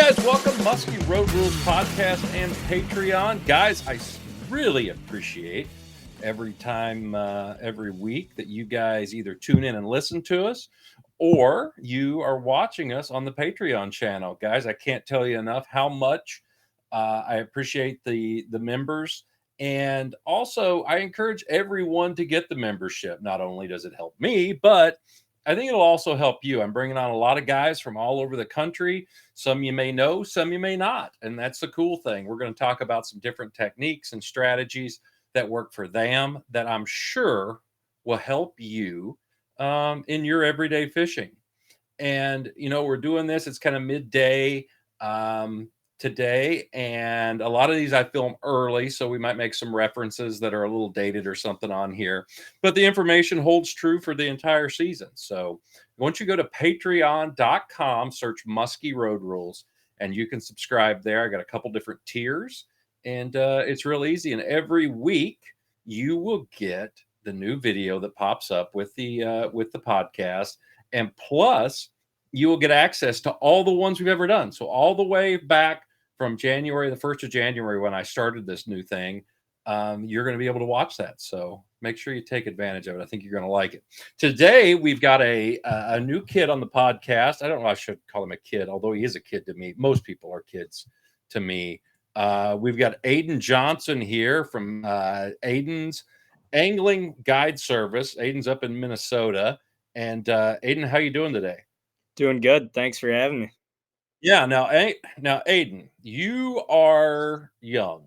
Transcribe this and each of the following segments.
guys, welcome Muskie Road Rules podcast and Patreon. Guys, I really appreciate every week that you guys either tune in and listen to us or you are watching us on the Patreon channel. Guys, I can't tell you enough how much I appreciate the members. And also, I encourage everyone to get the membership. Not only does it help me, but I think it'll also help you. I'm bringing on a lot of guys from all over the country. Some you may know, some you may not. And that's the cool thing. We're going to talk about some different techniques and strategies that work for them that I'm sure will help you in your everyday fishing. And, we're doing this. It's kind of midday today. And a lot of these I film early, so we might make some references that are a little dated or something on here. But the information holds true for the entire season. So once you go to patreon.com, search Muskie Road Rules, and you can subscribe there. I got a couple different tiers, and it's real easy. And every week you will get the new video that pops up with the podcast, and plus you will get access to all the ones we've ever done. So all the way back from January, the 1st of January, when I started this new thing, you're going to be able to watch that. So make sure you take advantage of it. I think you're going to like it. Today, we've got a new kid on the podcast. I don't know if I should call him a kid, although he is a kid to me. Most people are kids to me. We've got Aiden Johnson here from Aiden's Angling Guide Service. Aiden's up in Minnesota. And Aiden, how you doing today? Doing good. Thanks for having me. Yeah. Now, Aiden, you are young.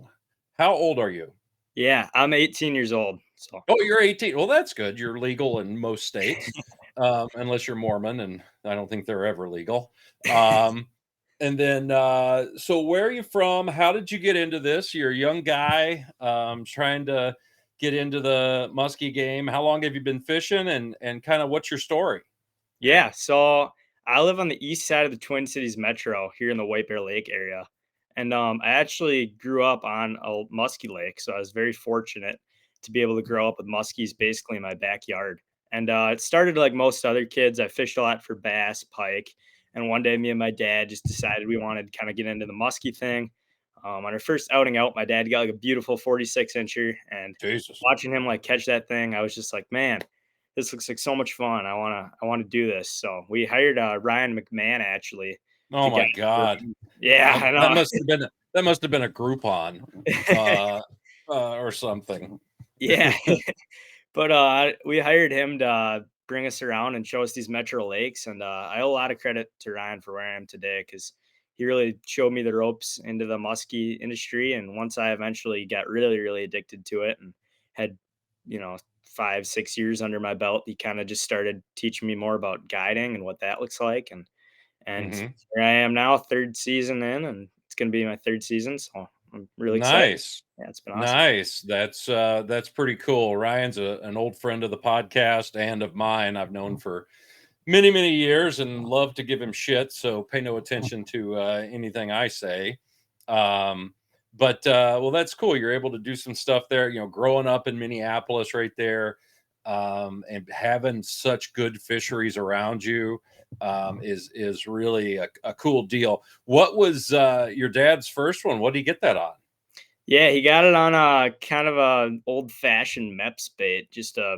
How old are you? Yeah, I'm 18 years old. So. Oh, you're 18. Well, that's good. You're legal in most states, unless you're Mormon, and I don't think they're ever legal. And then, so where are you from? How did you get into this? You're a young guy trying to get into the muskie game. How long have you been fishing, and kind of what's your story? Yeah, so I live on the east side of the Twin Cities Metro here in the White Bear Lake area. And I actually grew up on a muskie lake. So I was very fortunate to be able to grow up with muskies basically in my backyard. And it started like most other kids. I fished a lot for bass, pike. And one day, me and my dad just decided we wanted to kind of get into the muskie thing. On our first outing out, my dad got like a beautiful 46 incher. And Jesus. watching him like catch that thing, I was just like, man, this looks like so much fun. I want to do this. So we hired Ryan McMahon actually. Oh my God. Yeah, I know. That must have been a Groupon or something. Yeah. But we hired him to bring us around and show us these metro lakes. And I owe a lot of credit to Ryan for where I am today, because he really showed me the ropes into the muskie industry. And once I eventually got really, really addicted to it and had, 5-6 years under my belt, he kind of just started teaching me more about guiding and what that looks like. And here I am now, third season in, and it's going to be my third season. So I'm really excited. Nice. Yeah, it's been awesome. Nice. That's pretty cool. Ryan's an old friend of the podcast and of mine. I've known for many, many years and love to give him shit. So pay no attention to anything I say. But well, that's cool. You're able to do some stuff there, growing up in Minneapolis right there, and having such good fisheries around you is really a cool deal. What was your dad's first one? What did he get that on? Yeah, he got it on a kind of a old fashioned MEPS bait, just a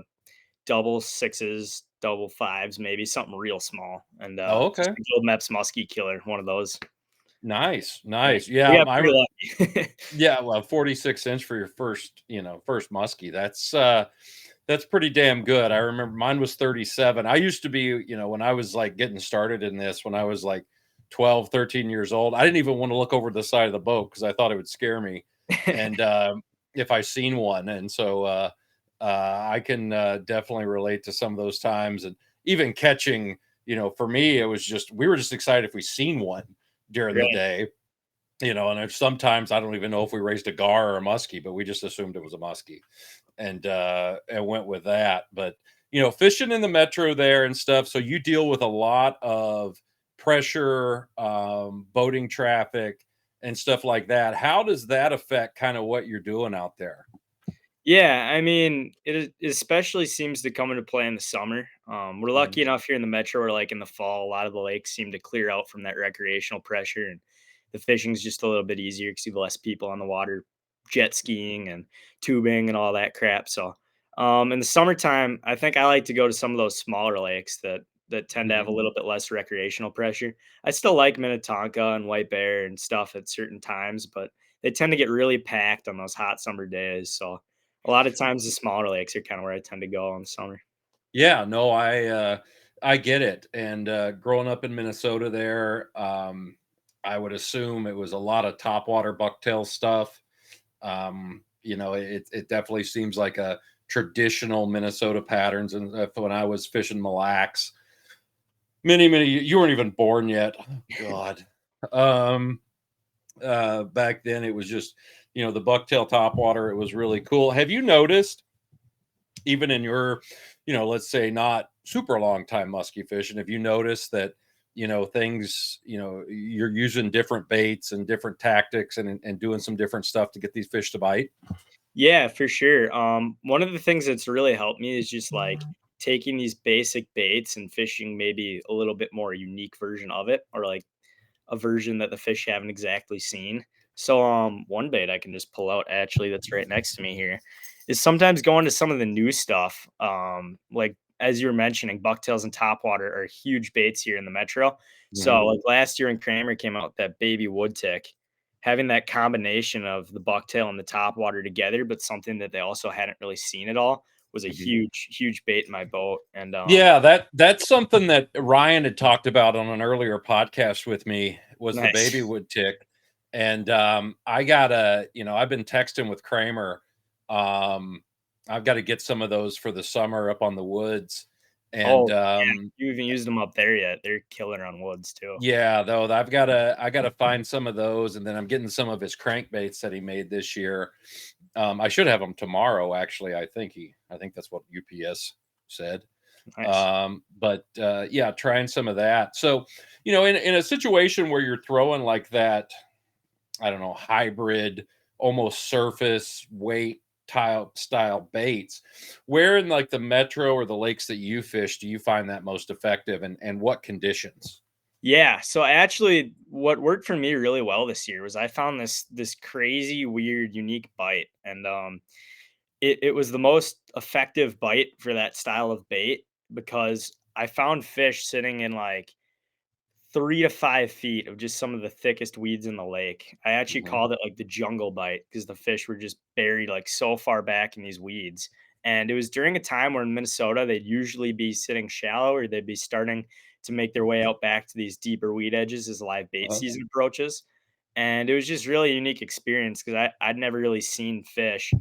double sixes, double fives, maybe something real small. And Okay. just the old MEPS muskie killer, one of those. Nice. Yeah, pretty lucky. Yeah, well, 46 inch for your first muskie. That's pretty damn good. I remember mine was 37. I used to be, when I was like getting started in this, when I was like 12, 13 years old, I didn't even want to look over the side of the boat because I thought it would scare me. And if I seen one. And so I can definitely relate to some of those times. And even catching, for me, it was we were just excited if we seen one during the day. And sometimes I don't even know if we raised a gar or a muskie, but we just assumed it was a muskie and went with that. But, fishing in the metro there and stuff. So you deal with a lot of pressure, boating traffic and stuff like that. How does that affect kind of what you're doing out there? Yeah, I mean, it especially seems to come into play in the summer. We're lucky enough here in the metro, or like in the fall, a lot of the lakes seem to clear out from that recreational pressure, and the fishing's just a little bit easier because you have less people on the water, jet skiing and tubing and all that crap. So, in the summertime, I think I like to go to some of those smaller lakes that tend to have a Mhm. little bit less recreational pressure. I still like Minnetonka and White Bear and stuff at certain times, but they tend to get really packed on those hot summer days. So a lot of times the smaller lakes are kind of where I tend to go in the summer. Yeah, no, I get it, and, growing up in Minnesota there, I would assume it was a lot of topwater bucktail stuff. It definitely seems like a traditional Minnesota patterns, and when I was fishing Mille Lacs, many you weren't even born yet. Oh, God. Um, Back then, it was just, the bucktail topwater, it was really cool. Have you noticed, even in your, let's say not super long time musky fishing, have you noticed that, things, you're using different baits and different tactics and doing some different stuff to get these fish to bite? Yeah, for sure. One of the things that's really helped me is just like taking these basic baits and fishing maybe a little bit more unique version of it, or like a version that the fish haven't exactly seen. So one bait I can just pull out actually that's right next to me here is sometimes going to some of the new stuff. Like as you were mentioning, bucktails and topwater are huge baits here in the metro. So Mhm, like last year when Kramer came out with that baby wood tick, having that combination of the bucktail and the topwater together, but something that they also hadn't really seen at all was a mhm. huge bait in my boat. And Yeah, that's something that Ryan had talked about on an earlier podcast with me, was the nice. baby wood tick. And I gotta, I've been texting with Kramer. Um, I've got to get some of those for the summer up on the woods. And Oh, yeah, you even used them up there yet. They're killer on woods too. yeah, though I gotta find some of those, and then I'm getting some of his crankbaits that he made this year. I should have them tomorrow, actually. I think that's what UPS said. Nice. But yeah, trying some of that. So, in a situation where you're throwing like that, I don't know, hybrid, almost surface weight tile style baits, where in like the metro or the lakes that you fish do you find that most effective, and what conditions? Yeah, so actually what worked for me really well this year was I found this crazy, weird, unique bite. And it was the most effective bite for that style of bait because I found fish sitting in like 3 to 5 feet of just some of the thickest weeds in the lake. I actually Hmm. called it like the jungle bite because the fish were just buried like so far back in these weeds. And it was during a time where in Minnesota they'd usually be sitting shallow or they'd be starting to make their way out back to these deeper weed edges as live bait Uh-huh. season approaches. And it was just really a unique experience because I'd never really seen fish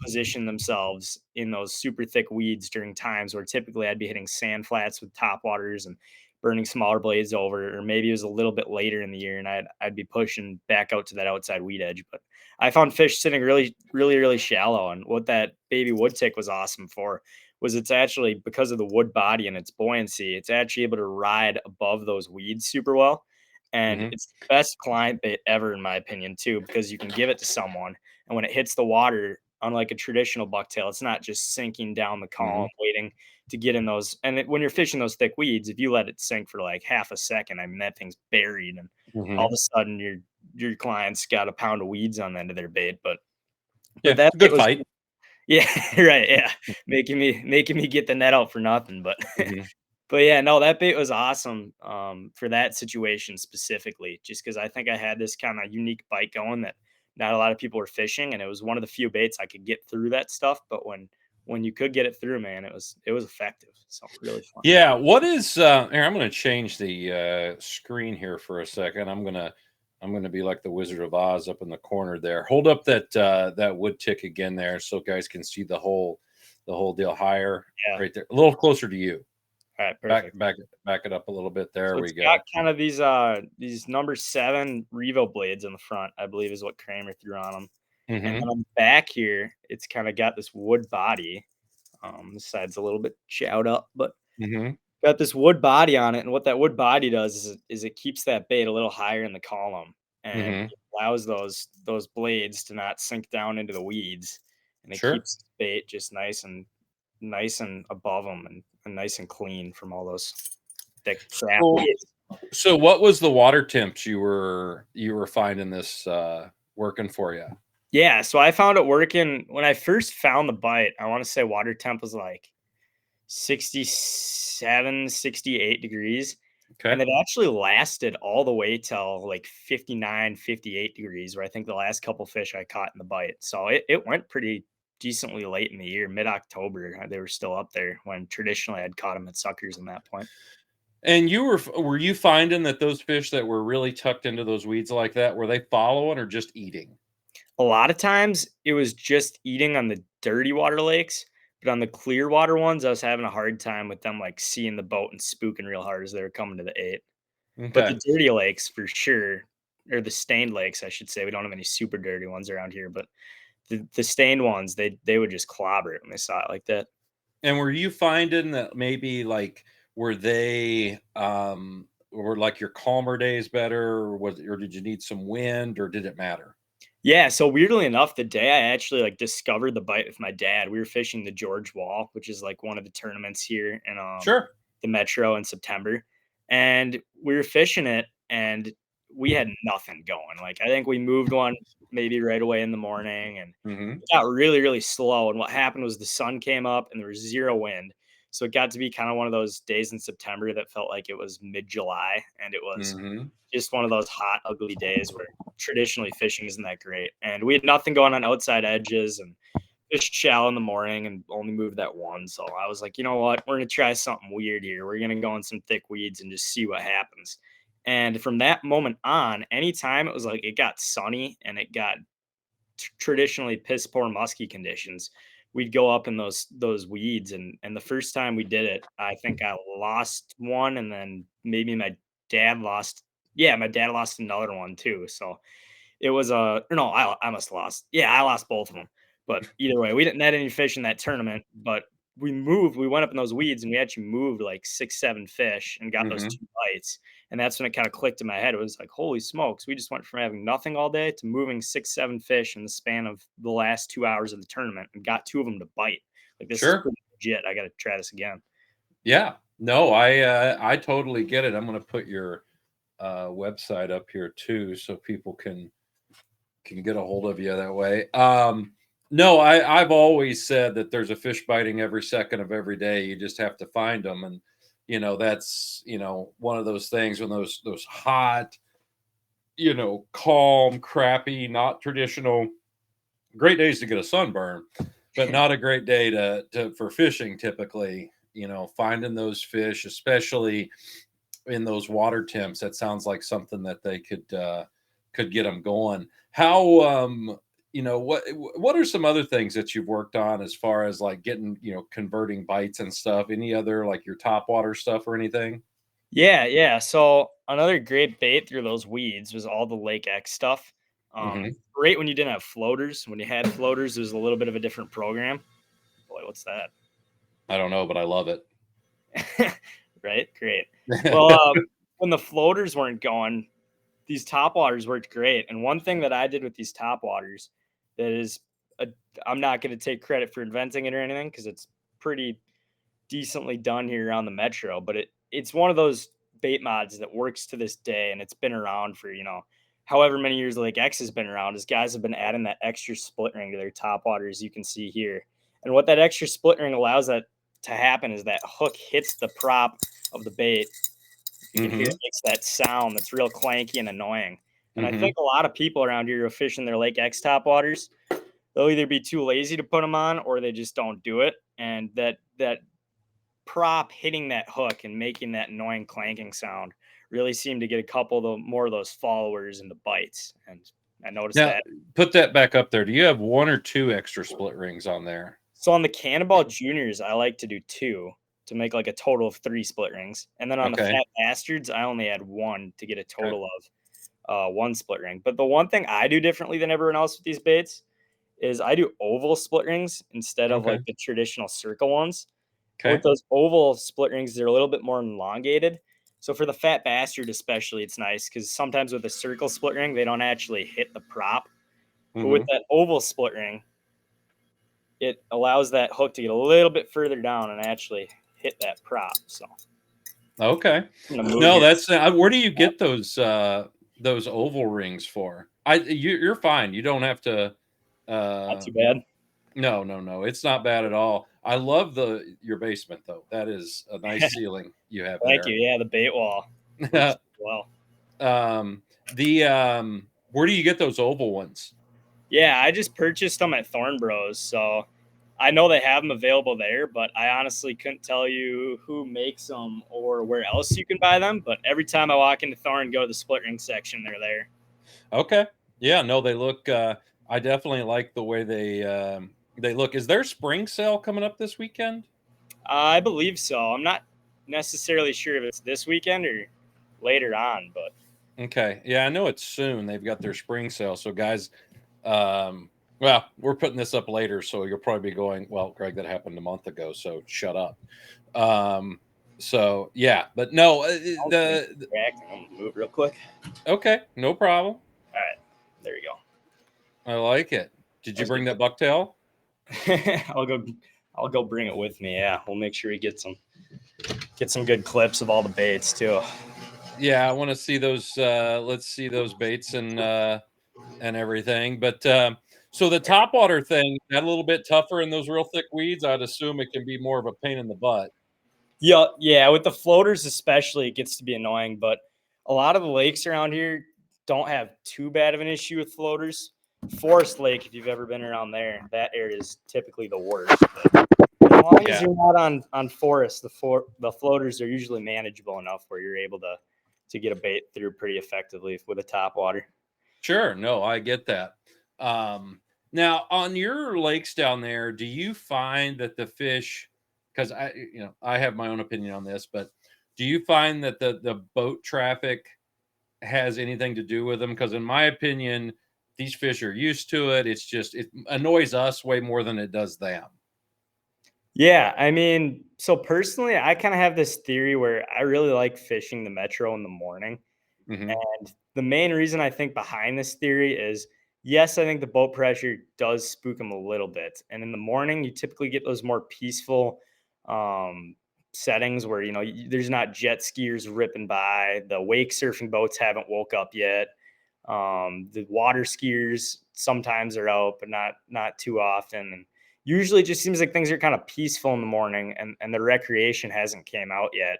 position themselves in those super thick weeds during times where typically I'd be hitting sand flats with top waters and burning smaller blades over, or maybe it was a little bit later in the year and I'd be pushing back out to that outside weed edge. But I found fish sitting really shallow. And what that baby wood tick was awesome for was it's actually because of the wood body and its buoyancy, it's actually able to ride above those weeds super well. And Hmm. it's the best client bait ever, in my opinion, too, because you can give it to someone, and when it hits the water, unlike a traditional bucktail, it's not just sinking down the column, Hmm. waiting to get in those. And when you're fishing those thick weeds, if you let it sink for like half a second, I mean that thing's buried, and all of Hmm. a sudden your client's got a pound of weeds on the end of their bait. But Yeah, that it's a bait good was fight. yeah, right, yeah, making me get the net out for nothing. But Hmm. but yeah, no, that bait was awesome for that situation specifically, just because I think I had this kind of unique bite going that not a lot of people were fishing, and it was one of the few baits I could get through that stuff. But when you could get it through, man, it was effective. So really fun. Yeah, what is here, I'm gonna change the screen here for a second. I'm gonna be like the Wizard of Oz up in the corner there. Hold up that wood tick again there so guys can see the whole deal higher Yeah. right there. A little closer to you. All right. Back Perfect. back back it up a little bit. There So we it's got go. kind of these number 7 Revo blades in the front, I believe is what Kramer threw on them. And then Mhm. on the back here, it's kind of got this wood body. This side's a little bit chowed up, but Mhm. got this wood body on it. And what that wood body does is it keeps that bait a little higher in the column, and Mhm. it allows those blades to not sink down into the weeds, and it Sure. keeps the bait just nice and above them, and nice and clean from all those thick crap So weeds. So what was the water temps you were finding this working for you? Yeah, so I found it working when I first found the bite. I want to say water temp was like 67, 68 degrees. Okay. And it actually lasted all the way till like 59, 58 degrees, where I think the last couple fish I caught in the bite. So it went pretty decently late in the year, mid October. They were still up there when traditionally I'd caught them at suckers in that point. And were you finding that those fish that were really tucked into those weeds like that, were they following or just eating? A lot of times it was just eating on the dirty water lakes, but on the clear water ones, I was having a hard time with them like seeing the boat and spooking real hard as they were coming to the eight. But Okay. the dirty lakes for sure, or the stained lakes, I should say. We don't have any super dirty ones around here, but the stained ones, they would just clobber it when they saw it like that. And were you finding that maybe like were like your calmer days better, or did you need some wind, or did it matter? Yeah, so weirdly enough, the day I actually like discovered the bite with my dad, we were fishing the George Wall, which is like one of the tournaments here in Sure. the Metro in September. And we were fishing it and we had nothing going. Like I think we moved one maybe right away in the morning and Mhm. it got really, really slow. And what happened was the sun came up and there was zero wind. So it got to be kind of one of those days in September that felt like it was mid July and it was Mhm. just one of those hot, ugly days where traditionally fishing isn't that great. And we had nothing going on outside edges and fished shallow in the morning and only moved that one. So I was like, you know what? We're going to try something weird here. We're going to go in some thick weeds and just see what happens. And from that moment on, anytime it was like it got sunny and it got traditionally piss poor musky conditions, we'd go up in those weeds. And the first time we did it, I think I lost one, and then maybe my dad lost. Yeah, my dad lost another one too. So it was a no, I must have lost. Yeah, I lost both of them. But either way, we didn't net any fish in that tournament, but we went up in those weeds and we actually moved like 6, 7 fish and got those Mhm. 2 bites. And that's when it kind of clicked in my head. It was like, holy smokes, we just went from having nothing all day to moving 6, 7 fish in the span of the last 2 hours of the tournament and got 2 of them to bite. Like this is Sure. pretty legit. I gotta try this again. Yeah. No, I totally get it. I'm gonna put your website up here too so people can get a hold of you that way. No, I've always said that there's a fish biting every second of every day. You just have to find them, and that's one of those things when those hot, calm, crappy, not traditional, great days to get a sunburn, but not a great day to for fishing. Typically, finding those fish, especially in those water temps, that sounds like something that they could get them going. How what are some other things that you've worked on as far as like getting converting bites and stuff? Any other like your top water stuff or anything? Yeah, yeah. So another great bait through those weeds was all the Lake X stuff. Hmm. Great when you didn't have floaters. When you had floaters, it was a little bit of a different program. Boy, what's that? I don't know, but I love it. Right? Great. Well, when the floaters weren't going, these top waters worked great. And one thing that I did with these top waters that is, a, I'm not going to take credit for inventing it or anything because it's pretty decently done here around the metro, but it's one of those bait mods that works to this day, and it's been around for however many years Lake X has been around. Is guys have been adding that extra split ring to their top waters, you can see here, and what that extra split ring allows that to happen is that hook hits the prop of the bait. You can hear it Hmm. makes that sound that's real clanky and annoying. And I Hmm. think a lot of people around here who are fishing their Lake X top waters, they'll either be too lazy to put them on or they just don't do it. And that prop hitting that hook and making that annoying clanking sound really seemed to get a couple of more of those followers into bites. And I noticed Now, that. put that back up there. Do you have one or two extra split rings on there? So on the Cannonball Juniors, I like to do two to make like a total of three split rings. And then on the Okay. Fat Bastards, I only had one to get a Okay. total of one split ring. But the one thing I do differently than everyone else with these baits is I do oval split rings instead of Okay. like the traditional circle ones. And with Okay. those oval split rings, they're a little bit more elongated. So for the Fat Bastard, especially, it's nice because sometimes with a circle split ring, they don't actually hit the prop. But with Hmm. that oval split ring, it allows that hook to get a little bit further down and actually hit that prop. So Okay. I'm gonna move No, here. that's where do you get those oval rings for? You're fine. You don't have to. Not too Uh, bad. no, no, no. It's not bad at all. I love your basement though. That is a nice ceiling you have Thank you. there. Yeah, the bait wall works well. The where do you get those oval ones? Yeah, I just purchased them at Thorn Bros, so I know they have them available there, but I honestly couldn't tell you who makes them or where else you can buy them. But every time I walk into Thorn and go to the split ring section, they're there. Okay. Yeah, no, they look I definitely like the way they look. Is there spring sale coming up this weekend? I believe so. I'm not necessarily sure if it's this weekend or later on, but Okay. Yeah, I know it's soon. They've got their spring sale. So guys, well, we're putting this up later, so you'll probably be going, well, Greg, that happened a month ago, so shut up. Um, so yeah, but no, I'll think reacting. I'm gonna move real quick. okay, no problem. All right, there you I like it. Did you go. bring that bucktail? I'll go. I'll go bring it with me. Yeah, we'll make sure we get some good clips of all the baits too. Yeah, I want to see those. Let's see those baits and everything. But so the topwater thing, that a little bit tougher in those real thick weeds. I'd assume it can be more of a pain in the butt. Yeah, yeah. With the floaters, especially, it gets to be annoying. But a lot of the lakes around here don't have too bad of an issue with floaters. Forest Lake, if you've ever been around there, that area is typically the worst. But as long as Yeah, you're not on forest, the floaters are usually manageable enough where you're able to get a bait through pretty effectively with a top water. sure. No, I get that. Now on your lakes down there, do you find that the fish? Because I have my own opinion on this, but do you find that the boat traffic has anything to do with them? Because in my opinion, these fish are used to it. It's just it annoys us way more than it does them. Yeah, I mean, so personally, I kind of have this theory where I really like fishing the metro in the morning. Hmm. And the main reason I think behind this theory is yes, I think the boat pressure does spook them a little bit. And in the morning, you typically get those more peaceful um, settings where, there's not jet skiers ripping by, the wake surfing boats haven't woke up yet. The water skiers sometimes are out, but not too often. And usually it just seems like things are kind of peaceful in the morning and the recreation hasn't came out yet.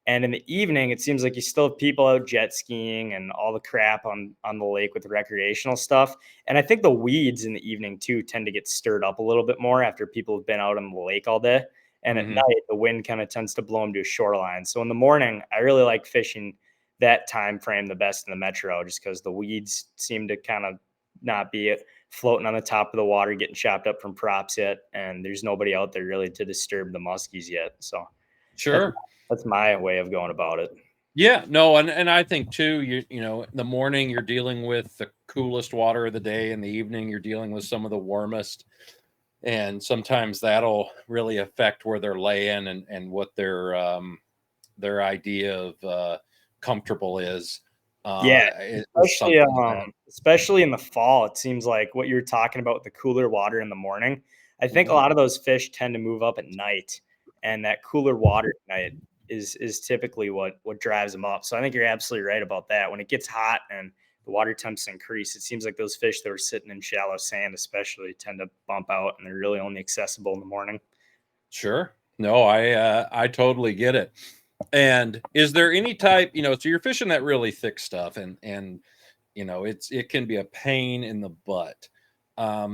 And in the evening, it seems like you still have people out jet skiing and all the crap on the lake with the recreational stuff. And I think the weeds in the evening too tend to get stirred up a little bit more after people have been out on the lake all day. And at Hmm. night, the wind kind of tends to blow them to a shoreline. So in the morning, I really like fishing that time frame the best in the metro, just because the weeds seem to kind of not be floating on the top of the water, getting chopped up from props yet, and there's nobody out there really to disturb the muskies yet. So that's Sure. that's my way of going about it. Yeah, no, and I think too, in the morning you're dealing with the coolest water of the day, in the evening you're dealing with some of the warmest, and sometimes that'll really affect where they're laying and what their idea of comfortable is. Yeah, Is something like that. especially in the fall, it seems like what you're talking about with the cooler water in the morning. I think a Mhm. lot of those fish tend to move up at night, and that cooler water at night is typically what drives them up. So I think you're absolutely right about that. When it gets hot and the water temps increase, it seems like those fish that were sitting in shallow sand, especially, tend to bump out, and they're really only accessible in the morning. Sure. No, I totally get it. And is there any type, so you're fishing that really thick stuff and it can be a pain in the butt.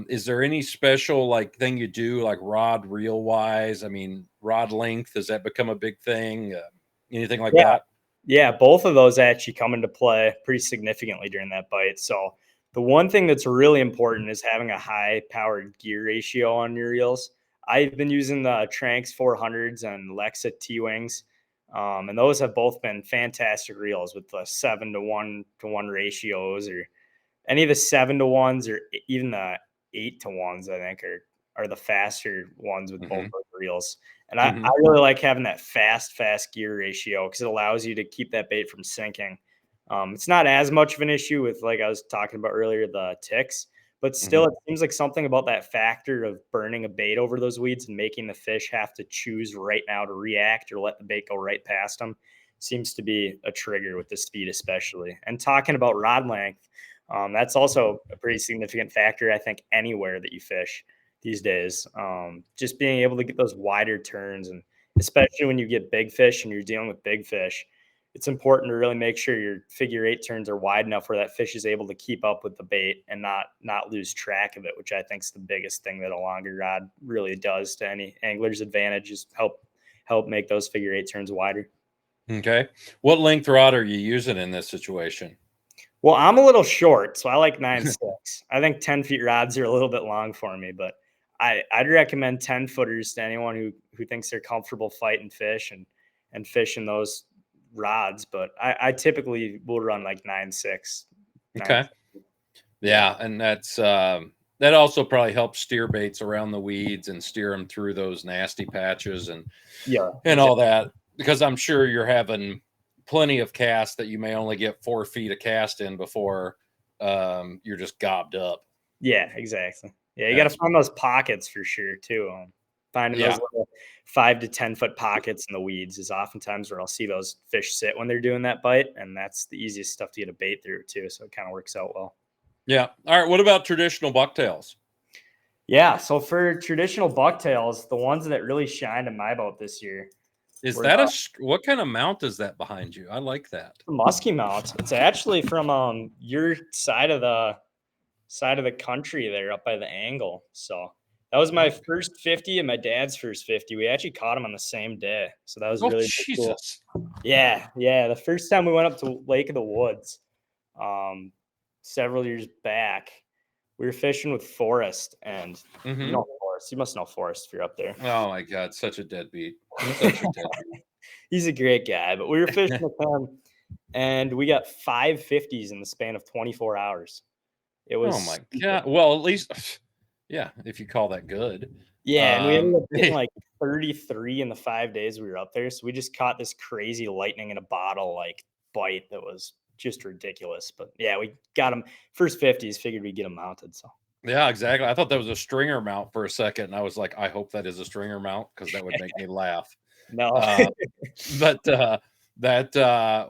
Is there any special like thing you do like rod reel wise? I mean, rod length, does that become a big thing? Anything like Yeah, that? yeah, both of those actually come into play pretty significantly during that bite. So the one thing that's really important is having a high powered gear ratio on your reels. I've been using the Tranx 400s and Lexa T Wings, and those have both been fantastic reels with the 7-to-1 ratios, or any of the 7-to-1s, or even the 8-to-1s. I think are the faster ones with both Hmm. those reels. And I Hmm. really like having that fast gear ratio because it allows you to keep that bait from sinking. It's not as much of an issue with, like I was talking about earlier, the ticks, But still, Mhm. it seems like something about that factor of burning a bait over those weeds and making the fish have to choose right now to react or let the bait go right past them seems to be a trigger with the speed, especially. And talking about rod length, that's also a pretty significant factor, I think, anywhere that you fish these days. Just being able to get those wider turns, and especially when you get big fish and you're dealing with big fish, it's important to really make sure your figure eight turns are wide enough where that fish is able to keep up with the bait and not lose track of it, which I think is the biggest thing that a longer rod really does to any angler's advantage, is help make those figure eight turns wider. Okay. What length rod are you using in this situation? Well, I'm a little short, so I like 9.6. I think 10 feet rods are a little bit long for me, but I'd recommend 10 footers to anyone who thinks they're comfortable fighting fish and fishing those rods. But I typically will run like 9.6, 9. Okay. Yeah. Yeah, and that also probably helps steer baits around the weeds and steer them through those nasty patches Yeah. and all that, because I'm sure you're having plenty of casts that you may only get 4 feet of cast in before you're just gobbed up. Yeah, exactly. Yeah, you got to That's find those pockets for sure too. Finding those yeah, little 5 to 10 foot pockets in the weeds is oftentimes where I'll see those fish sit when they're doing that bite, and that's the easiest stuff to get a bait through too. So it kind of works out well. yeah. All right. What about traditional bucktails? Yeah, so for traditional bucktails, the ones that really shined in my boat this year Is were that the what kind of mount is that behind you? I like that. musky mounts. It's actually from your side of the country there up by the angle. So that was my Okay. first 50 and my dad's first 50. We actually caught him on the same day. So that was Oh really cool. Jesus. Yeah, yeah. The first time we went up to Lake of the Woods, um, several years back, we were fishing with Forrest, and you Hmm. know Forrest. You must know Forrest if you're up there. Oh my God, such a deadbeat. Such a deadbeat. He's a great guy, but we were fishing with him, and we got 5 50s in the span of 24 hours. It Oh was my stupid. God. Well, at least, yeah, if you call that good. Yeah, and we ended up getting Yeah. like 33 in the 5 days we were up there. So we just caught this crazy lightning in a bottle like bite that was just ridiculous. But yeah, we got him first 50s, figured we'd get him mounted. So Yeah, exactly. I thought that was a stringer mount for a second, and I was like, I hope that is a stringer mount because that would make me laugh. no. Uh, but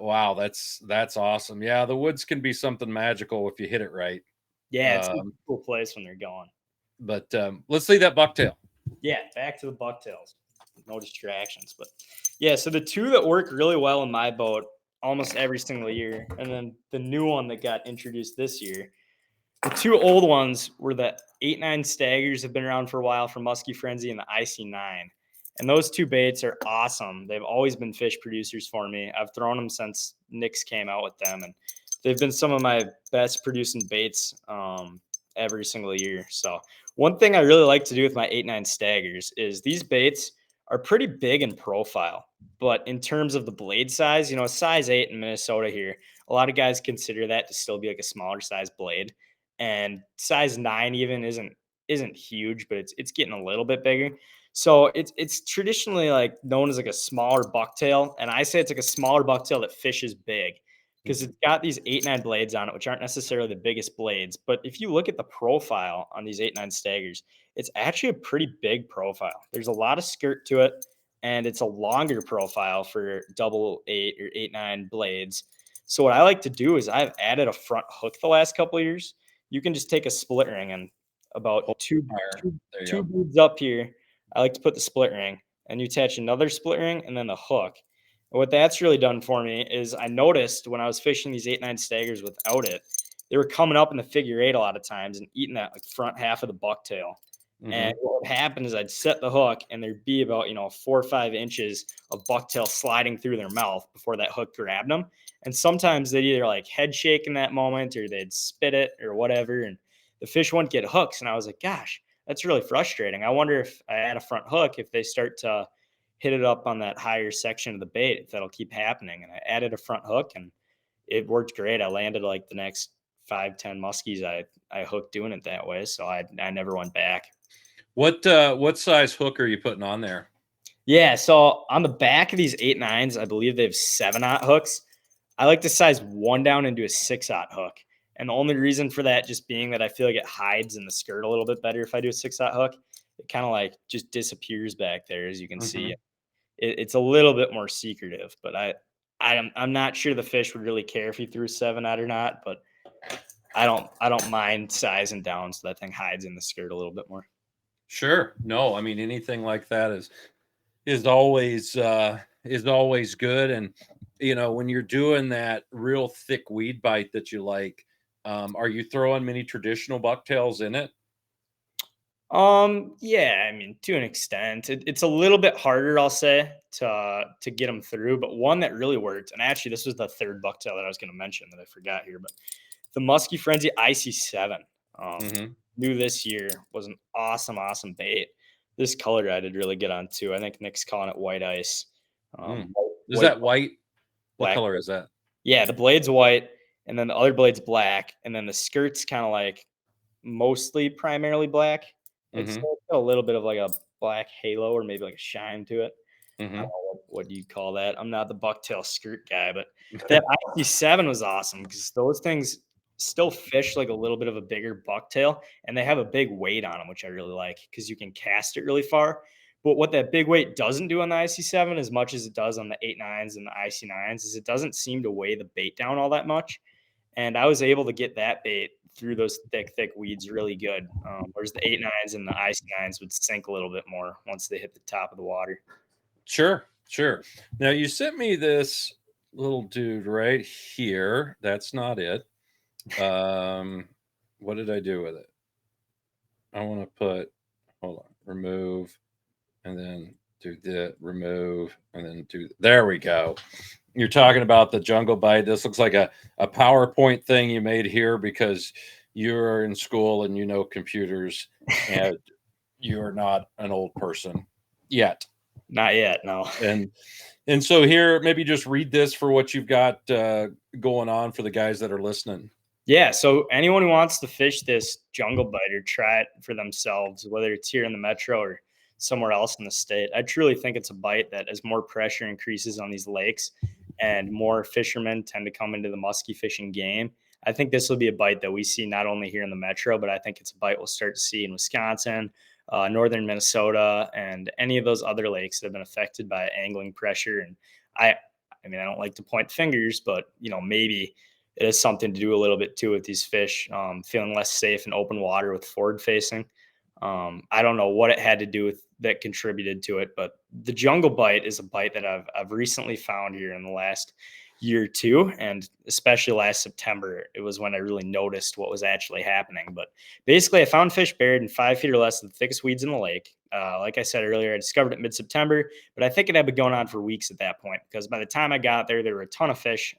wow, that's awesome. Yeah, the woods can be something magical if you hit it right. Yeah, it's a Um, cool place when they're going. but let's see that bucktail. Yeah, back to the bucktails. No distractions. But yeah, so the two that work really well in my boat almost every single year, and then the new one that got introduced this year. The two old ones were the 8.9 staggers, have been around for a while from Muskie Frenzy, and the IC9. And those two baits are awesome. They've always been fish producers for me. I've thrown them since Nick's came out with them, and they've been some of my best producing baits every single year. So one thing I really like to do with my 8.9 staggers is these baits are pretty big in profile, but in terms of the blade size, a size 8 in Minnesota here, a lot of guys consider that to still be like a smaller size blade, and size 9 even isn't huge, but it's getting a little bit bigger. So it's traditionally like known as like a smaller bucktail, and I say it's like a smaller bucktail that fishes big because Mhm. it's got these 8.9 blades on it, which aren't necessarily the biggest blades. But if you look at the profile on these 8.9 staggers, it's actually a pretty big profile. There's a lot of skirt to it, and it's a longer profile for double 8 or 8.9 blades. So what I like to do is I've added a front hook the last couple of years. You can just take a split ring and about Hold two fire. two There you two go. beads up here. I like to put the split ring, and you attach another split ring and then the hook. And what that's really done for me is I noticed when I was fishing these 8.9 staggers without it, they were coming up in the figure eight a lot of times and eating that like front half of the bucktail. And Hmm. what would happen is I'd set the hook and there'd be about, 4 or 5 inches of bucktail sliding through their mouth before that hook grabbed them. And sometimes they'd either like head shake in that moment or they'd spit it or whatever. And the fish wouldn't get hooks. And I was like, gosh, that's really frustrating. I wonder if I add a front hook, if they start to hit it up on that higher section of the bait, if that'll keep happening. And I added a front hook and it worked great. I landed like the next 5, 10 muskies I hooked doing it that way. So I never went back. What size hook are you putting on there? Yeah, so on the back of these 8.9s, I believe they have 7/0 hooks. I like to size one down and do a 6/0 hook. And the only reason for that just being that I feel like it hides in the skirt a little bit better if I do a 6-aught hook. It kind of like just disappears back there, as you can see. Mhm. It's a little bit more secretive, but I'm not sure the fish would really care if he threw 7-aught or not. But I don't mind sizing down so that thing hides in the skirt a little bit more. Sure. No, I mean, anything like that is always good. And when you're doing that real thick weed bite that you like, are you throwing many traditional bucktails in it? Yeah, I mean, to an extent, it's a little bit harder, I'll say, to get them through. But one that really worked, and actually, this was the third bucktail that I was going to mention that I forgot here, but the Muskie Frenzy IC7, um, Mhm. new this year, was an awesome, awesome bait. This color I did really get on too. I think Nick's calling it white ice, Mm. Is white that white? What black. color is that? Yeah, the blade's white, and then the other blade's black, and then the skirt's kind of like mostly primarily black. It's Mhm. got a little bit of like a black halo or maybe like a shine to it. I don't Mhm. know what you'd call that. I'm not the bucktail skirt guy, but that IC7 was awesome because those things still fish like a little bit of a bigger bucktail, and they have a big weight on them, which I really like because you can cast it really far. But what that big weight doesn't do on the IC7, as much as it does on the 8.9s and the IC9s, is it doesn't seem to weigh the bait down all that much. And I was able to get that bait through those thick, thick weeds really good. Whereas the 8.9s and the IC9s would sink a little bit more once they hit the top of the water. Sure, sure. Now you sent me this little dude right here. That's not it. Um, what did I do with it? I want to put, hold on, remove, and then do the remove, and then do. There we go. You're talking about the jungle bite. This looks like a PowerPoint thing you made here because you're in school and you know computers, and you're not an old person yet. Not yet, no. And so here, maybe just read this for what you've got going on for the guys that are listening. Yeah, so anyone who wants to fish this jungle bite or try it for themselves, whether it's here in the metro or somewhere else in the state, I truly think it's a bite that as more pressure increases on these lakes and more fishermen tend to come into the musky fishing game, I think this will be a bite that we see not only here in the metro, but I think it's a bite we'll start to see in Wisconsin, northern Minnesota, and any of those other lakes that have been affected by angling pressure. And I, I mean, I don't like to point fingers, but maybe it has something to do a little bit too with these fish feeling less safe in open water with forward facing. I don't know what it had to do with that contributed to it, but the jungle bite is a bite that I've recently found here in the last year or two, and especially last September, it was when I really noticed what was actually happening. But basically, I found fish buried in 5 feet or less of the thickest weeds in the lake. Like I said earlier, I discovered it mid-September, but I think it had been going on for weeks at that point because by the time I got there, there were a ton of fish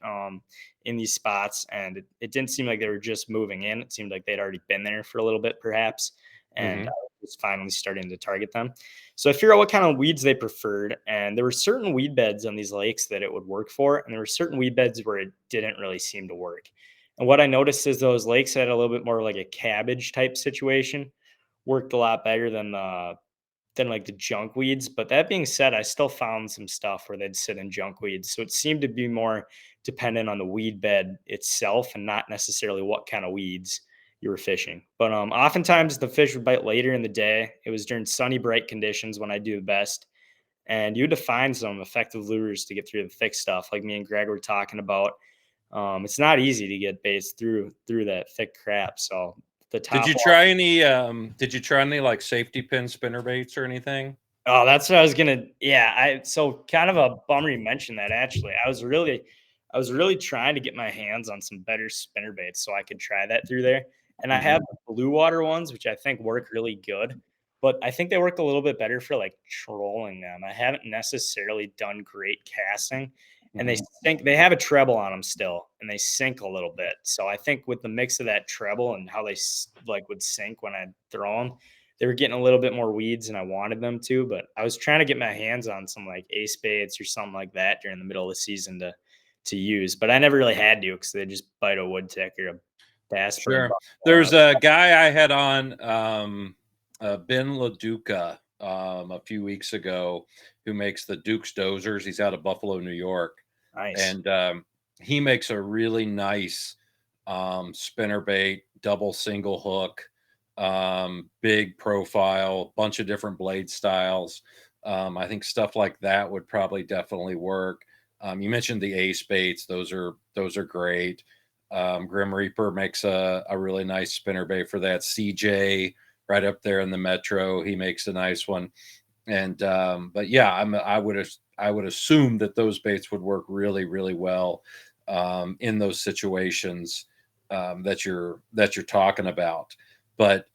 in these spots, and it didn't seem like they were just moving in. It seemed like they'd already been there for a little bit, perhaps, and I Hmm. was finally starting to target them. So I figured out what kind of weeds they preferred, and there were certain weed beds on these lakes that it would work for, and there were certain weed beds where it didn't really seem to work. And what I noticed is those lakes had a little bit more like a cabbage type situation, worked a lot better than like the junk weeds. But that being said, I still found some stuff where they'd sit in junk weeds. So it seemed to be more dependent on the weed bed itself and not necessarily what kind of weeds you were fishing. But oftentimes the fish would bite later in the day. It was during sunny, bright conditions when I do the best. And you had to find some effective lures to get through the thick stuff, like me and Greg were talking about. It's not easy to get baits through that thick crap. So the Did top. you try any? Did you try any like safety pin spinner baits or anything? Oh, that's what I was gonna. Yeah, so kind of a bummer you mentioned that. Actually, I was really trying to get my hands on some better spinner baits so I could try that through there. And I have Hmm. the blue water ones, which I think work really good, but I think they work a little bit better for like trolling them. I haven't necessarily done great casting, and they Hmm. sink. They have a treble on them still, and they sink a little bit. So I think with the mix of that treble and how they like would sink when I throw them, they were getting a little bit more weeds than I wanted them to, but I was trying to get my hands on some like ace baits or something like that during the middle of the season to use, but I never really had to because they just bite a wood tick or a bass or a Sure. bucktail. There's a guy I had on, Ben LaDuca, a few weeks ago, who makes the Duke's Dozers. He's out of Buffalo, New York, Nice. and he makes a really nice spinner bait, double single hook, big profile, bunch of different blade styles. I think stuff like that would probably definitely work. You mentioned the ace baits; those are great. Grim Reaper makes a really nice spinner bait for that. CJ right up there in the metro, he makes a nice one. And but yeah, I would assume that those baits would work really really well in those situations that you're talking about. But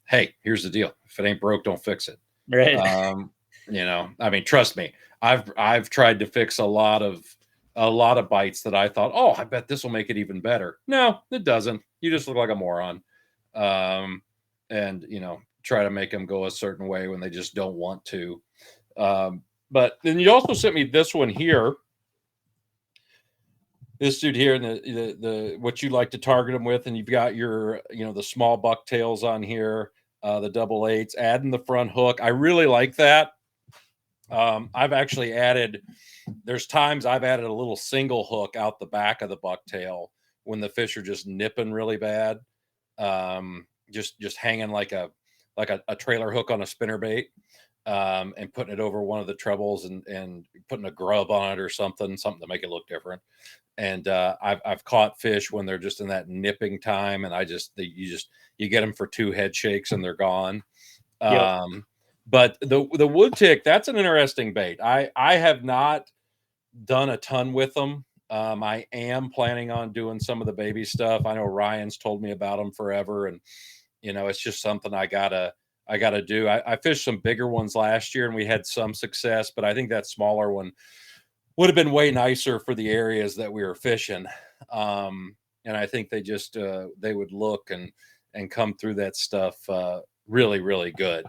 hey, here's the deal: if it ain't broke, don't fix it. Right. Um, I mean, trust me, I've tried to fix a lot of bites that I thought, oh, I bet this will make it even better. No, it doesn't. You just look like a moron. Um, and try to make them go a certain way when they just don't want to. But then you also sent me this one here, this dude here, and the what you like to target them with, and you've got your the small bucktails on here, the double eights, adding the front hook. I really like that. I've actually added. There's times I've added a little single hook out the back of the bucktail when the fish are just nipping really bad, just hanging like a trailer hook on a spinner bait, and putting it over one of the trebles and putting a grub on it or something to make it look different. And I've caught fish when they're just in that nipping time, and you get them for two head shakes and they're gone. Yep. But the wood tick, that's an interesting bait. I have not done a ton with them. I am planning on doing some of the baby stuff. I know Ryan's told me about them forever, and it's just something I gotta do. I fished some bigger ones last year, and we had some success, but I think that smaller one would have been way nicer for the areas that we were fishing. And I think they would look and come through that stuff really really good.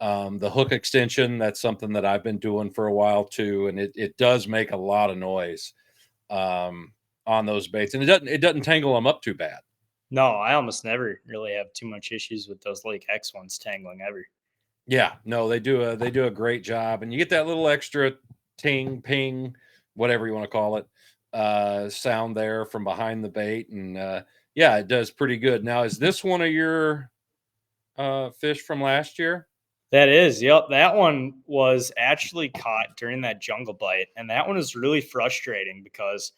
The hook extension, that's something that I've been doing for a while too, and it does make a lot of noise on those baits, and it doesn't tangle them up too bad. No, I almost never really have too much issues with those Lake X ones tangling ever. Yeah, no, they do a great job, and you get that little extra ting, ping, whatever you want to call it, sound there from behind the bait, and yeah, it does pretty good. Now, is this one of your fish from last year? That is, yep. That one was actually caught during that jungle bite. And that one is really frustrating because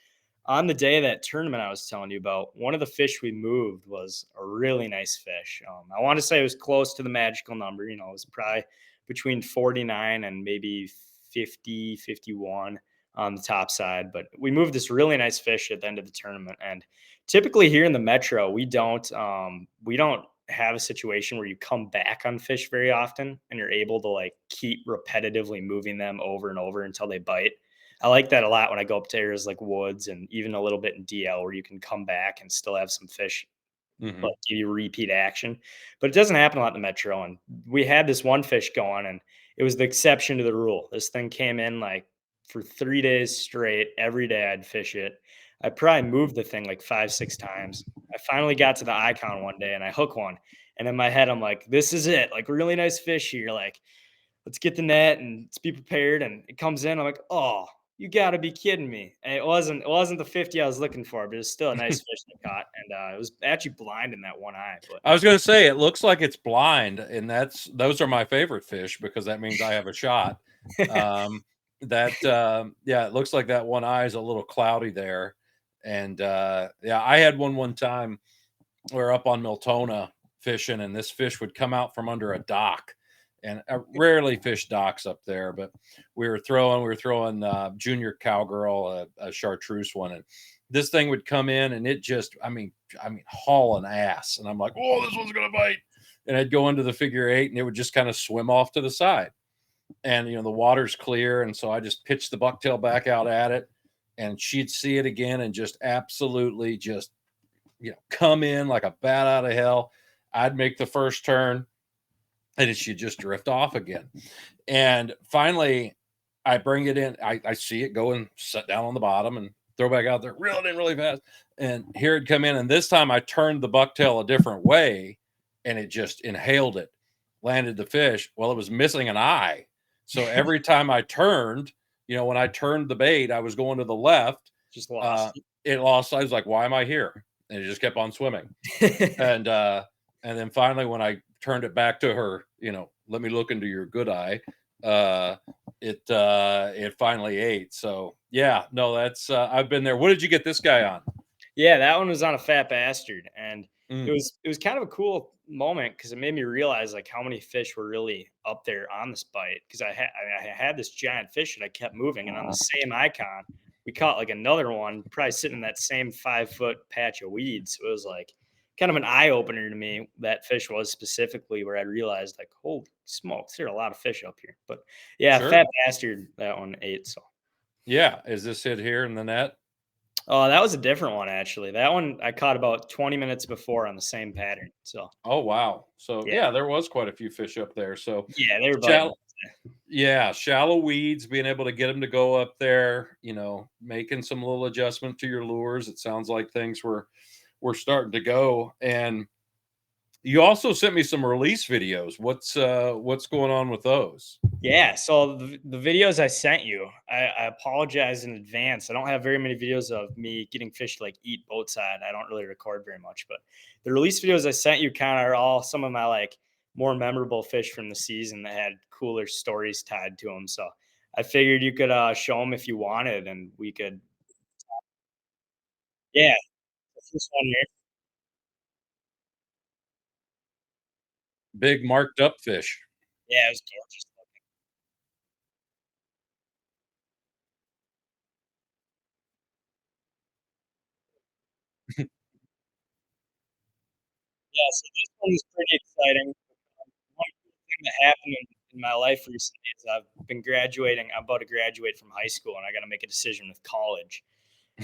on the day of that tournament I was telling you about, one of the fish we moved was a really nice fish. I want to say it was close to the magical number. It was probably between 49 and maybe 50, 51 on the top side. But we moved this really nice fish at the end of the tournament. And typically here in the metro, we don't have a situation where you come back on fish very often and you're able to like keep repetitively moving them over and over until they bite. I like that a lot when I go up to areas like woods and even a little bit in DL where you can come back and still have some fish Hmm. like give you repeat action. But it doesn't happen a lot in the metro. And we had this one fish going and it was the exception to the rule. This thing came in like for 3 days straight. Every day I'd fish it. I probably moved the thing like 5, 6 times. I finally got to the icon one day and I hook one. And in my head, I'm like, this is it. Like, really nice fish here. Like, let's get the net and let's be prepared. And it comes in. I'm like, oh, you got to be kidding me. And it wasn't the 50 I was looking for, but it was still a nice fish I caught. And it was actually blind in that one eye. But I was going to say it looks like it's blind, and those are my favorite fish because that means I have a shot. Um, yeah, it looks like that one eye is a little cloudy there, and yeah, I had one time. We're up on Miltona fishing, and this fish would come out from under a dock. And I rarely fish docks up there, but we were throwing junior cowgirl, a chartreuse one, and this thing would come in, and it just, I mean, haul an ass, and I'm like, oh, this one's gonna bite, and I'd go into the figure eight, and it would just kind of swim off to the side, and the water's clear, and so I just pitched the bucktail back out at it, and she'd see it again, and just absolutely just come in like a bat out of hell. I'd make the first turn and she'd just drift off again. And finally, I bring it in. I see it go and sit down on the bottom and throw back out there, reel it in really fast. And here it'd come in. And this time I turned the bucktail a different way and it just inhaled it, landed the fish. Well, it was missing an eye. So every time I turned, when I turned the bait, I was going to the left. just Uh, lost. it lost. I was like, why am I here? and it just kept on swimming. And and then finally, when I turned it back to her, let me look into your good eye. Uh, it finally ate. So yeah, no, that's I've been there. What did you get this guy on? Yeah, that one was on a fat bastard, and it Mm, was it was kind of a cool moment because it made me realize like how many fish were really up there on this bite. Because I had this giant fish and I kept moving, and on the same icon, we caught like another one, probably sitting in that same 5 foot patch of weeds. So it was like kind of an eye opener to me. That fish was specifically where I realized like, holy smokes, there are a lot of fish up here. But yeah, sure. fat bastard, that one ate. So Yeah. Is this it here in the net? oh, that was a different one actually. That one I caught about 20 minutes before on the same pattern. So, Oh wow. So yeah. yeah, there was quite a few fish up there. So Yeah, they were biting. shallow, yeah, shallow weeds, being able to get them to go up there, making some little adjustment to your lures. It sounds like things were starting to go. And you also sent me some release videos. What's going on with those? Yeah, so the videos I sent you, I apologize in advance. I don't have very many videos of me getting fish to like eat boat side. I don't really record very much, but the release videos I sent you kind of are all some of my like more memorable fish from the season that had cooler stories tied to them. So I figured you could show them if you wanted, and we could. Yeah, this one here. Big marked up fish. Yeah, it was gorgeous. Yeah, so this one is pretty exciting. One cool thing that happened in my life recently is I've been graduating. I'm about to graduate from high school, and I got to make a decision with college.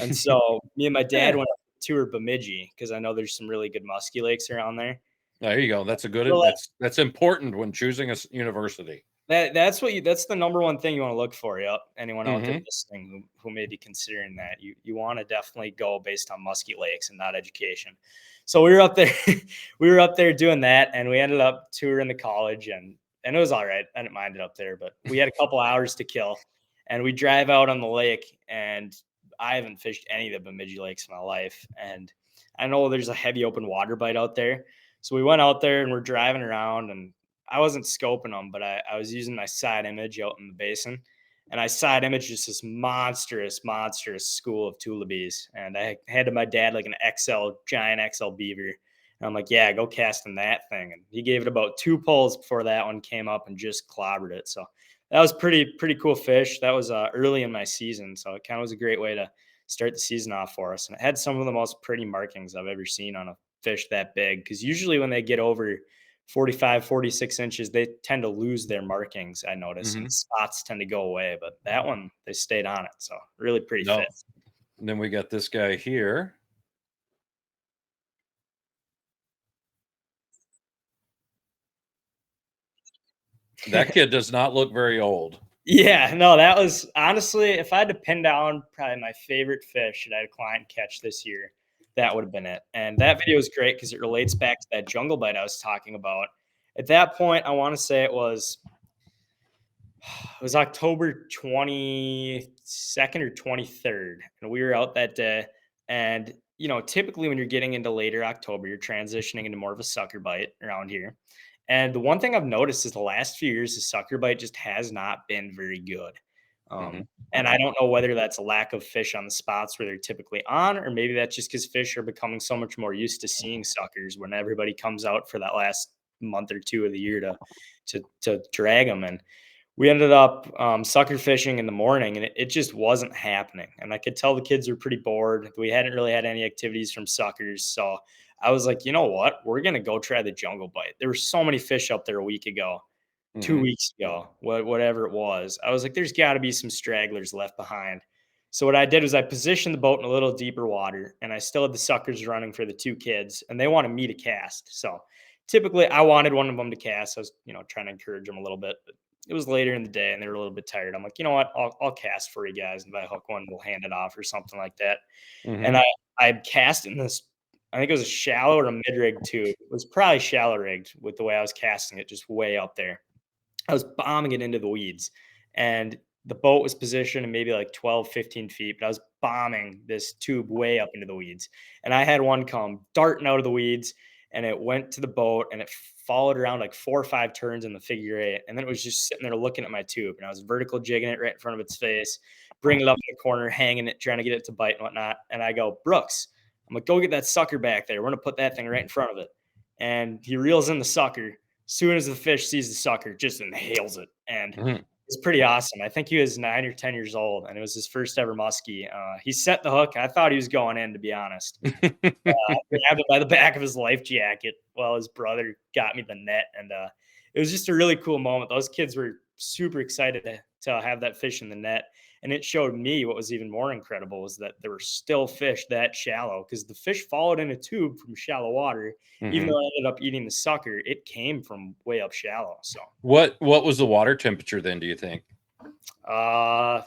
And so me and my dad Yeah. went up to tour Bemidji because I know there's some really good musky lakes around there. There you go. That's a good Well, that's important when choosing a university. that's the number one thing you want to look for. Yep. Anyone out there Mhm. listening who may be considering that, you want to definitely go based on musky lakes and not education. So we were up there, we were up there doing that, and we ended up touring the college, and it was all right. I didn't mind it up there, but we had a couple hours to kill, and we drive out on the lake, and I haven't fished any of the Bemidji lakes in my life, and I know there's a heavy open water bite out there. So we went out there and we're driving around, and I wasn't scoping them, but I was using my side image out in the basin. And I side imaged just this monstrous school of tullabees. And I handed my dad like an giant XL beaver. And I'm like, yeah, go casting that thing. And he gave it about 2 pulls before that one came up and just clobbered it. So that was pretty cool fish. That was early in my season. So it kind of was a great way to start the season off for us. And it had some of the most pretty markings I've ever seen on a fish that big. Cause usually when they get over 45, 46 inches, they tend to lose their markings, I notice, and the Mhm. spots tend to go away. But that one, they stayed on it. So really pretty No. fit. And then we got this guy here. That kid does not look very old. Yeah, no, that was honestly, if I had to pin down probably my favorite fish that I had a client catch this year, that would have been it. And that video is great because it relates back to that jungle bite I was talking about. At that point, I want to say it was October 22nd or 23rd, and we were out that day. And typically when you're getting into later October, you're transitioning into more of a sucker bite around here. And the one thing I've noticed is the last few years, the sucker bite just has not been very good. Mhm. And I don't know whether that's a lack of fish on the spots where they're typically on, or maybe that's just because fish are becoming so much more used to seeing suckers when everybody comes out for that last month or two of the year to drag them. And we ended up sucker fishing in the morning, and it just wasn't happening. And I could tell the kids were pretty bored. We hadn't really had any activities from suckers. So I was like, you know what? We're going to go try the jungle bite. There were so many fish up there a week ago, two Mhm. weeks ago, whatever it was. I was like, there's got to be some stragglers left behind. So what I did was I positioned the boat in a little deeper water, and I still had the suckers running for the two kids, and they wanted me to cast. So typically I wanted one of them to cast. I was, trying to encourage them a little bit, but it was later in the day and they were a little bit tired. I'm like, you know what? I'll cast for you guys. And if I hook one, we'll hand it off or something like that. And Mhm. I cast in this, I think it was a shallow or a mid rig too. It was probably shallow rigged with the way I was casting it, just way up there. I was bombing it into the weeds. And the boat was positioned in maybe like 12, 15 feet, but I was bombing this tube way up into the weeds. And I had one come darting out of the weeds and it went to the boat and it followed around like 4 or 5 turns in the figure eight. And then it was just sitting there looking at my tube. And I was vertical jigging it right in front of its face, bringing it up in the corner, hanging it, trying to get it to bite and whatnot. And I go, Brooks, I'm like, go get that sucker back there. We're going to put that thing right in front of it. And he reels in the sucker. Soon as the fish sees the sucker, just inhales it. And Mhm. it's pretty awesome. I think he was 9 or 10 years old, and it was his first ever muskie. He set the hook. I thought he was going in, to be honest. Grabbed him by the back of his life jacket while his brother got me the net, and it was just a really cool moment. Those kids were super excited to have that fish in the net, and it showed me what was even more incredible was that there were still fish that shallow because the fish followed in a tube from shallow water. Even Mhm. though I ended up eating the sucker, it came from way up shallow. So What was the water temperature then, do you think? Uh,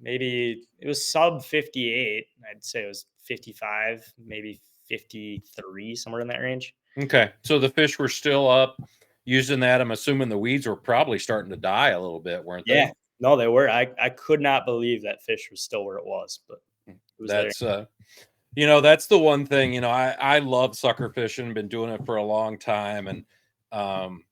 maybe it was sub 58. I'd say it was 55, maybe 53, somewhere in that range. Okay. So the fish were still up using that. I'm assuming the weeds were probably starting to die a little bit, weren't they? Yeah. No, they were. I could not believe that fish was still where it was, but it was there. That's that's the one thing, I love sucker fishing, been doing it for a long time, and um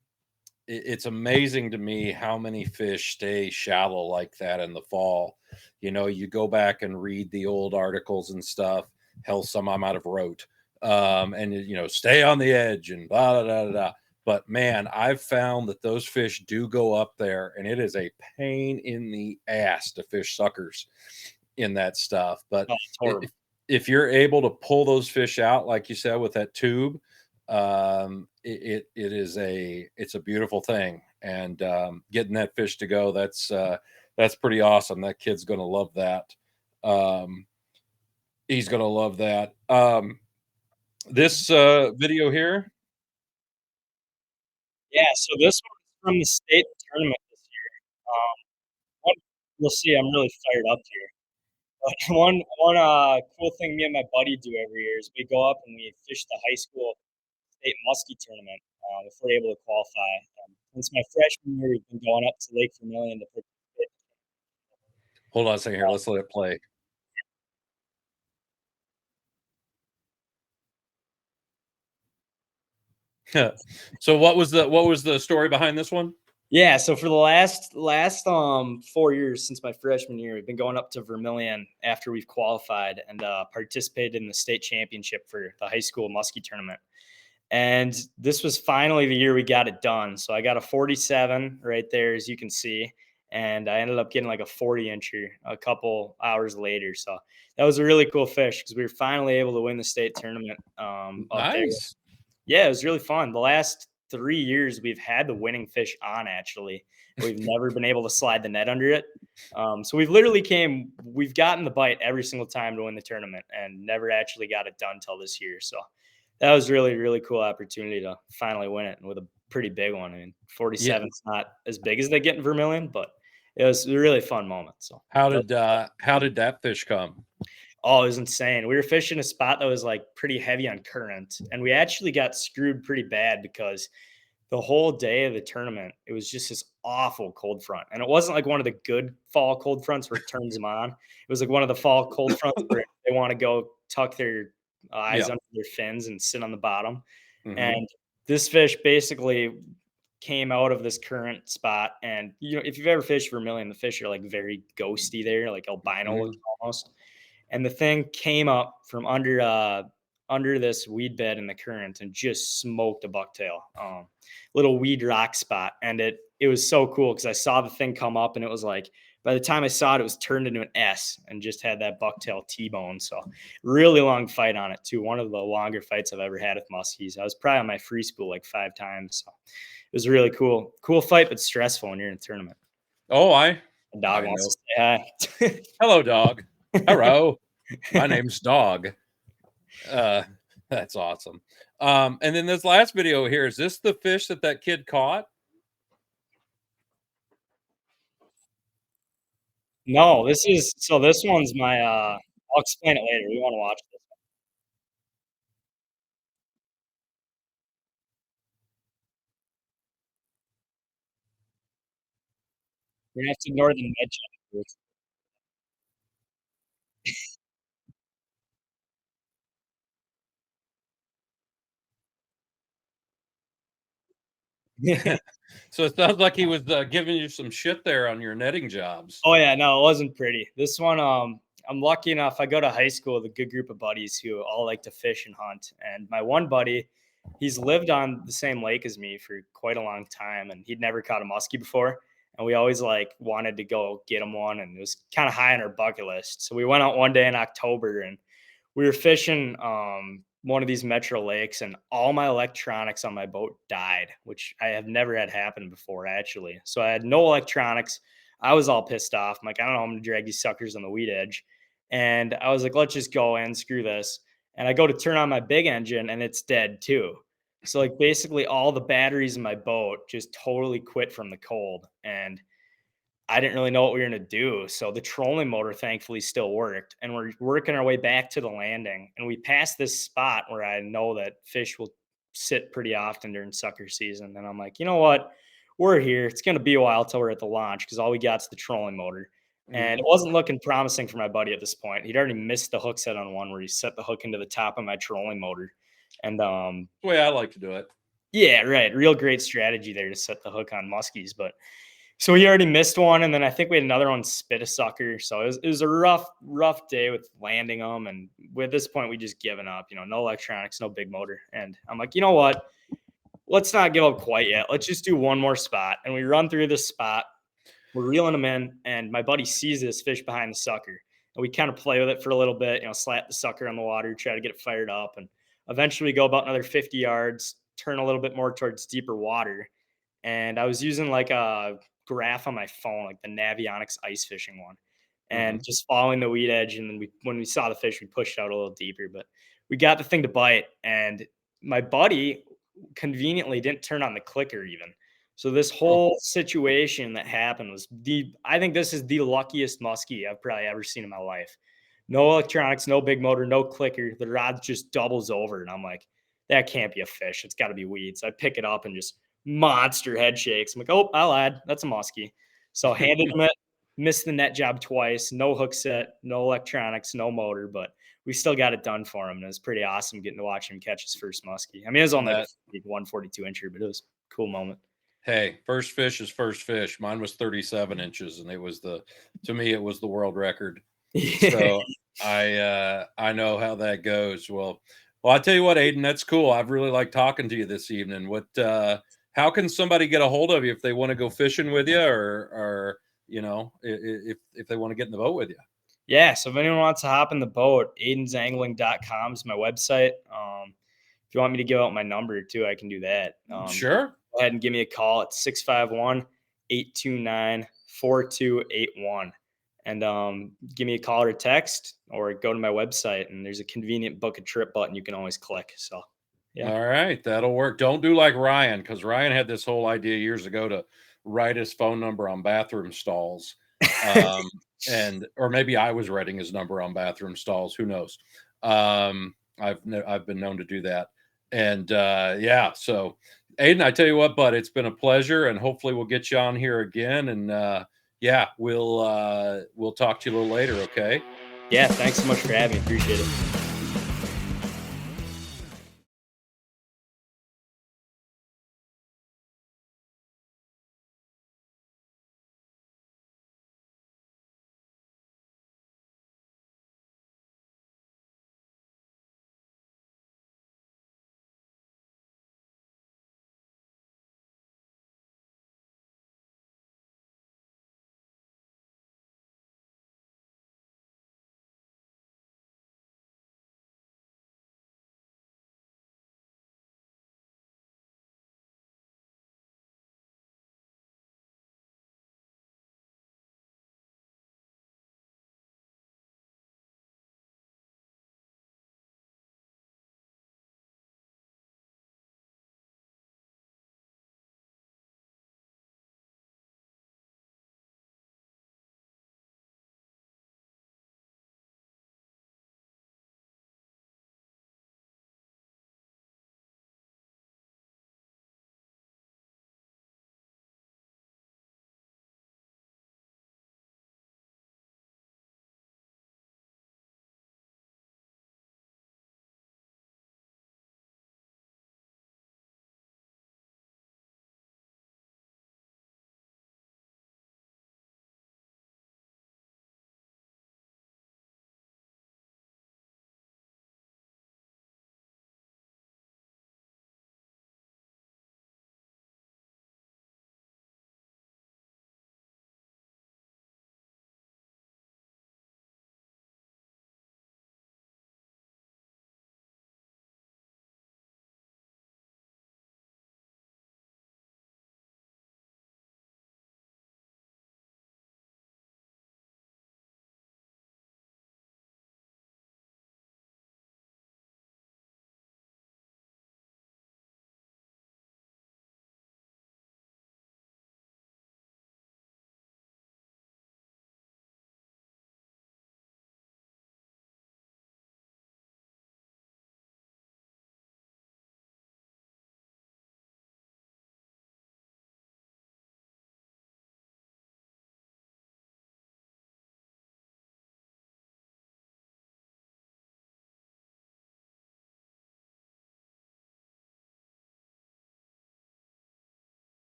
it's amazing to me how many fish stay shallow like that in the fall. You go back and read the old articles and stuff. Hell, some I might have wrote. And stay on the edge and blah blah blah blah. But man, I've found that those fish do go up there, and it is a pain in the ass to fish suckers in that stuff. But Oh, it's i- horrible. if if you're able to pull those fish out, like you said, with that tube, it's a beautiful thing. And getting that fish to go, that's pretty awesome. That kid's gonna love that. Um, he's gonna love that. This video here. Yeah. So this one's from the state tournament this year. Um, one, you'll see, I'm really fired up here. But one cool thing me and my buddy do every year is we go up and we fish the high school state muskie tournament if we're able to qualify. Since my freshman year, we've been going up to Lake Vermilion to participate. Hold on a second here. Let's let it play. So what was the story behind this one? Yeah, so for the last 4 years since my freshman year, we've been going up to Vermilion after we've qualified and participated in the state championship for the high school muskie tournament. And this was finally the year we got it done. So I got a 47 right there, as you can see. And I ended up getting like a 40 incher a couple hours later. So that was a really cool fish because we were finally able to win the state tournament up there. Nice. Yeah, it was really fun. The last 3 years we've had the winning fish on actually. We've never been able to slide the net under it. So we've gotten the bite every single time to win the tournament and never actually got it done till this year. So that was really, really cool opportunity to finally win it and with a pretty big one. I mean, Yeah. 47 is not as big as they get in Vermilion, but it was a really fun moment. So How did that fish come? oh, it was insane. We were fishing a spot that was like pretty heavy on current, and we actually got screwed pretty bad because the whole day of the tournament, it was just this awful cold front. And it wasn't like one of the good fall cold fronts where it turns them on. It was like one of the fall cold fronts where they want to go tuck their eyes Yeah. under their fins and sit on the bottom. Hmm. And this fish basically came out of this current spot. And if you've ever fished Vermilion, the fish are like very ghosty there, like albino looking almost. And the thing came up from under this weed bed in the current and just smoked a bucktail, little weed rock spot. And it was so cool because I saw the thing come up and it was like by the time I saw it, it was turned into an S and just had that bucktail T-bone. So really long fight on it too. One of the longer fights I've ever had with muskies. I was probably on my free spool like 5 times. So it was a really cool fight, but stressful when you're in a tournament. Oh, I The dog I wants know. to say Hello, dog. hi. Hello. My name's Dog. Uh, that's awesome. And then this last video here, is this the fish that kid caught? No, this one's my, I'll explain it later. We wanna watch this. You're gonna have to ignore the med check. So it sounds like he was giving you some shit there on your netting jobs. Oh yeah, no, it wasn't pretty. This one, I'm lucky enough. I go to high school with a good group of buddies who all like to fish and hunt. And my one buddy, he's lived on the same lake as me for quite a long time, and he'd never caught a muskie before. And we always like wanted to go get him one, and it was kind of high on our bucket list. So we went out one day in October, and we were fishing one of these metro lakes, and all my electronics on my boat died, which I have never had happen before actually. So I had no electronics. I was all pissed off. I'm like, I don't know, I'm gonna drag these suckers on the weed edge. And I was like, let's just go in, screw this. And I go to turn on my big engine and it's dead too. So like basically all the batteries in my boat just totally quit from the cold. And I didn't really know what we were gonna do. So the trolling motor thankfully still worked, and we're working our way back to the landing. And we passed this spot where I know that fish will sit pretty often during sucker season. And I'm like, you know what? We're here. It's gonna be a while till we're at the launch because all we got is the trolling motor. And it Mhm. wasn't looking promising for my buddy at this point. He'd already missed the hook set on one where he set the hook into the top of my trolling motor. And The way I like to do it. yeah, right. Real great strategy there to set the hook on muskies. But so he already missed one, and then I think we had another one spit a sucker. So it was a rough day with landing them. And at this point, we just given up. No electronics, no big motor. And I'm like, you know what? Let's not give up quite yet. Let's just do one more spot. And we run through this spot. We're reeling them in, and my buddy sees this fish behind the sucker. And we kind of play with it for a little bit. Slap the sucker on the water, try to get it fired up, and eventually we go about another 50 yards, turn a little bit more towards deeper water, and I was using like a graph on my phone, like the Navionics ice fishing one, and Mhm. just following the weed edge. And then when we saw the fish, we pushed out a little deeper, but we got the thing to bite. And my buddy conveniently didn't turn on the clicker even. So this Oh, whole situation that happened was I think this is the luckiest muskie I've probably ever seen in my life. No electronics, no big motor, no clicker. The rod just doubles over, and I'm like, that can't be a fish. It's got to be weeds. I pick it up and just monster head shakes. I'm like, oh, I lied. That's a muskie. So handed him it, missed the net job twice. No hook set, no electronics, no motor, but we still got it done for him. And it was pretty awesome getting to watch him catch his first muskie. I mean, it was only like that a 142 incher, but it was a cool moment. hey, first fish is first fish. Mine was 37 inches, and to me, it was the world record. So I know how that goes. Well, I tell you what, Aiden, that's cool. I've really liked talking to you this evening. How can somebody get a hold of you if they want to go fishing with you, or if they want to get in the boat with you? Yeah, so if anyone wants to hop in the boat, aidensangling.com is my website. If you want me to give out my number too, I can do that. Sure. Go ahead and give me a call at 651-829-4281. And give me a call or a text, or go to my website, and there's a convenient book a trip button you can always click. So, yeah. All right, that'll work. Don't do like Ryan, because Ryan had this whole idea years ago to write his phone number on bathroom stalls. Um, and or maybe I was writing his number on bathroom stalls. Who knows? I've been known to do that. And yeah, so Aiden, I tell you what, bud, it's been a pleasure, and hopefully we'll get you on here again. And yeah, we'll talk to you a little later. Okay. Yeah, thanks so much for having me. Appreciate it.